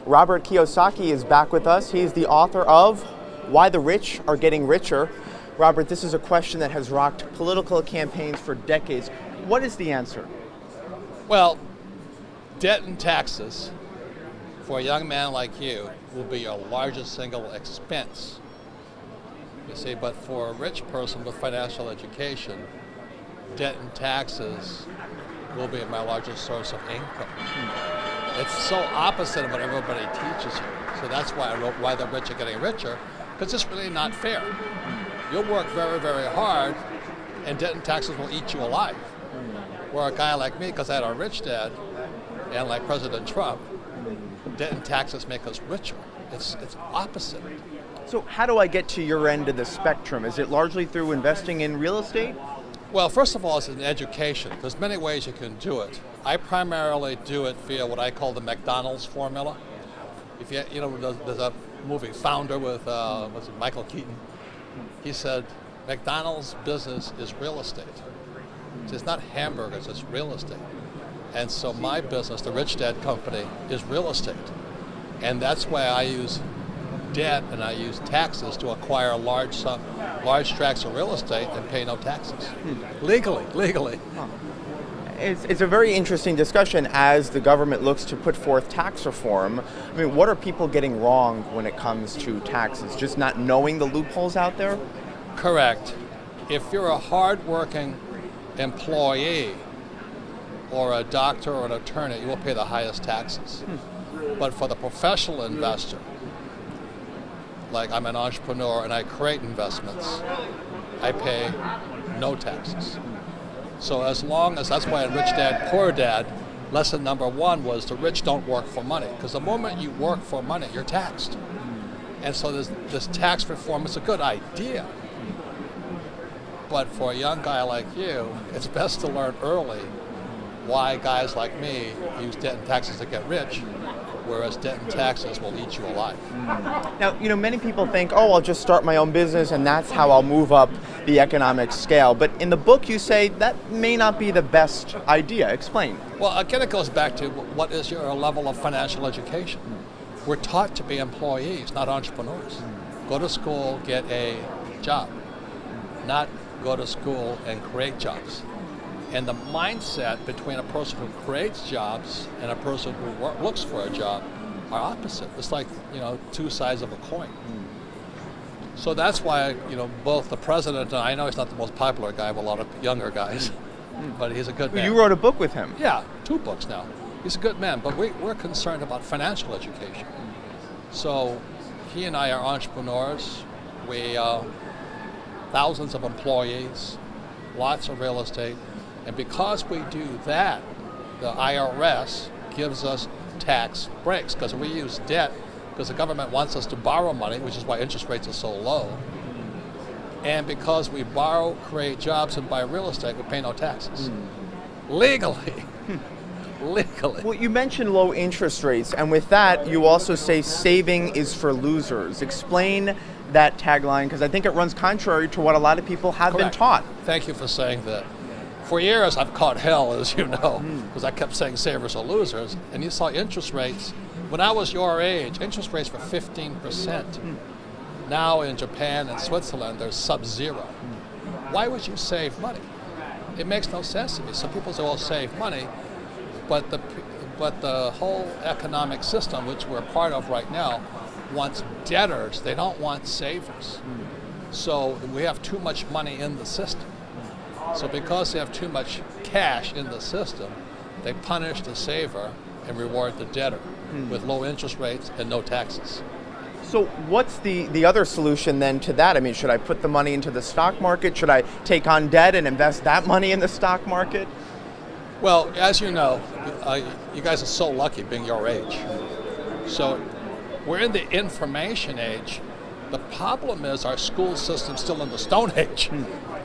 Robert Kiyosaki is back with us. He's the author of Why the Rich Are Getting Richer. Robert, this is a question that has rocked political campaigns for decades. What is the answer? Well, debt and taxes for a young man like you will be your largest single expense. You see, but for a rich person with financial education, debt and taxes will be my largest source of income. It's so opposite of what everybody teaches you. So that's why I wrote Why the Rich Are Getting Richer, because it's really not fair. You'll work very, very hard, and debt and taxes will eat you alive. Where a guy like me, because I had a rich dad, and like President Trump, debt and taxes make us richer. It's opposite. So how do I get to your end of the spectrum? Is it largely through investing in real estate? Well, first of all, it's an education. There's many ways you can do it. I primarily do it via what I call the McDonald's formula. If you know, there's a movie Founder with was it Michael Keaton. He said, McDonald's business is real estate. It's not hamburgers, it's real estate. And so my business, the Rich Dad Company, is real estate. And that's why I use debt and I use taxes to acquire large tracts of real estate and pay no taxes. Legally. Huh. It's a very interesting discussion as the government looks to put forth tax reform. I mean, what are people getting wrong when it comes to taxes? Just not knowing the loopholes out there? Correct. If you're a hard-working employee or a doctor or an attorney, you will pay the highest taxes. But for the professional investor, like I'm an entrepreneur and I create investments, I pay no taxes. So as long as, that's why in Rich Dad, Poor Dad, lesson number one was the rich don't work for money. Because the moment you work for money, you're taxed. And so this tax reform is a good idea. But for a young guy like you, it's best to learn early why guys like me use debt and taxes to get rich, whereas debt and taxes will eat you alive. Now, many people think, oh, I'll just start my own business and that's how I'll move up the economic scale. But in the book, you say that may not be the best idea. Explain. Well, again, it goes back to what is your level of financial education. We're taught to be employees, not entrepreneurs. Go to school, get a job, not go to school and create jobs. And the mindset between a person who creates jobs and a person who looks for a job are opposite. It's like, two sides of a coin. So that's why, both the president, and I know he's not the most popular guy with a lot of younger guys, but he's a good man. You wrote a book with him. Yeah, 2 books now. He's a good man, but we're concerned about financial education. So he and I are entrepreneurs. We thousands of employees, lots of real estate. And because we do that, the IRS gives us tax breaks because we use debt because the government wants us to borrow money, which is why interest rates are so low. And because we borrow, create jobs, and buy real estate, we pay no taxes. Legally. Legally. Well, you mentioned low interest rates, and with that, you also say saving is for losers. Explain that tagline, because I think it runs contrary to what a lot of people have been taught. Thank you for saying that. For years, I've caught hell, as you know, because I kept saying savers are losers. And you saw interest rates. When I was your age, interest rates were 15%. Now in Japan and Switzerland, they're sub-zero. Why would you save money? It makes no sense to me. Some people say, well, save money, but the whole economic system, which we're part of right now, wants debtors. They don't want savers. So we have too much money in the system. So because they have too much cash in the system, they punish the saver and reward the debtor with low interest rates and no taxes. So what's the other solution then to that? I mean, should I put the money into the stock market? Should I take on debt and invest that money in the stock market? Well, as you know, you guys are so lucky being your age. So we're in the information age. The problem is our school system's still in the Stone Age.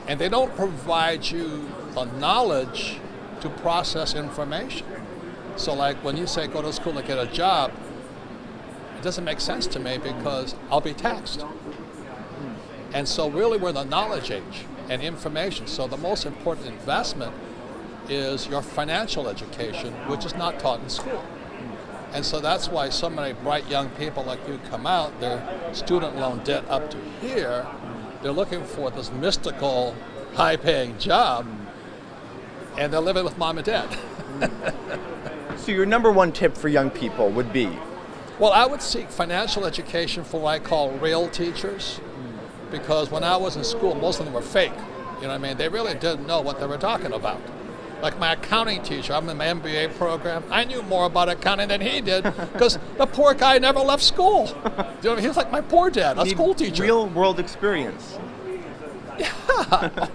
And they don't provide you the knowledge to process information. So like when you say go to school to get a job, it doesn't make sense to me because I'll be taxed. And so really we're in the knowledge age and information. So the most important investment is your financial education, which is not taught in school. And so that's why so many bright young people like you come out, their student loan debt up to here, they're looking for this mystical, high-paying job, and they're living with mom and dad. So your number one tip for young people would be? Well, I would seek financial education for what I call real teachers, because when I was in school, most of them were fake. You know what I mean? They really didn't know what they were talking about. Like my accounting teacher, I'm in my MBA program, I knew more about accounting than he did, because the poor guy never left school. You know what I mean? He was like my poor dad, a school teacher. Real world experience. Yeah,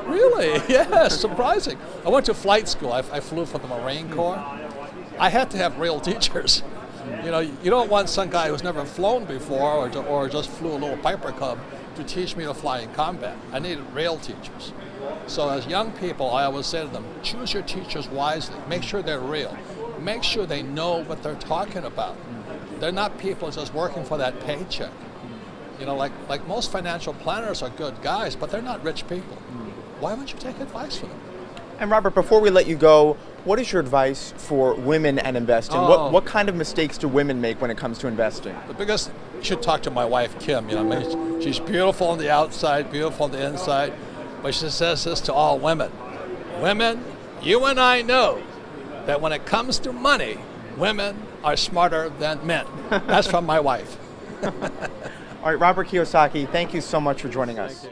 really, yeah, surprising. I went to flight school, I flew for the Marine Corps. I had to have real teachers. You know, you don't want some guy who's never flown before or just flew a little Piper Cub to teach me to fly in combat. I needed real teachers. So as young people, I always say to them, choose your teachers wisely. Make sure they're real. Make sure they know what they're talking about. They're not people just working for that paycheck. You know, like most financial planners are good guys, but they're not rich people. Why wouldn't you take advice from them? And Robert, before we let you go, what is your advice for women and investing? What kind of mistakes do women make when it comes to investing? The biggest, you should talk to my wife, Kim. You know, I mean, she's beautiful on the outside, beautiful on the inside, but she says this to all women. Women, you and I know that when it comes to money, women are smarter than men. That's from my wife. All right, Robert Kiyosaki, thank you so much for joining us.